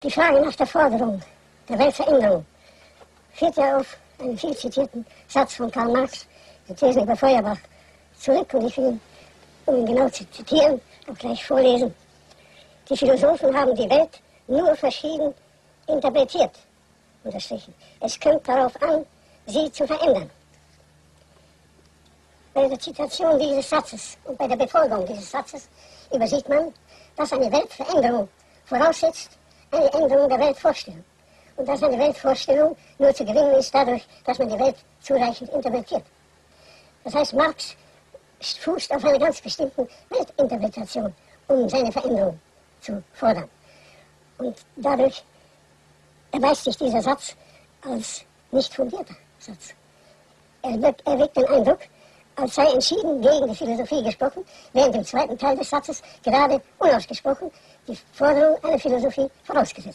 Die Frage nach der Forderung der Weltveränderung führt ja auf einen viel zitierten Satz von Karl Marx, die Thesen über Feuerbach, zurück. Und ich will ihn, um ihn genau zu zitieren, auch gleich vorlesen. Die Philosophen haben die Welt nur verschieden interpretiert, unterstrichen. Es kommt darauf an, sie zu verändern. Bei der Zitation dieses Satzes und bei der Befolgung dieses Satzes übersieht man, dass eine Weltveränderung voraussetzt eine Änderung der Weltvorstellung. Und dass eine Weltvorstellung nur zu gewinnen ist dadurch, dass man die Welt zureichend interpretiert. Das heißt, Marx fußt auf einer ganz bestimmten Weltinterpretation, um seine Veränderung zu fordern. Und dadurch erweist sich dieser Satz als nicht fundierter Satz. Er weckt den Eindruck, als sei entschieden gegen die Philosophie gesprochen, während im zweiten Teil des Satzes gerade unausgesprochen die Forderung einer Philosophie vorausgesetzt.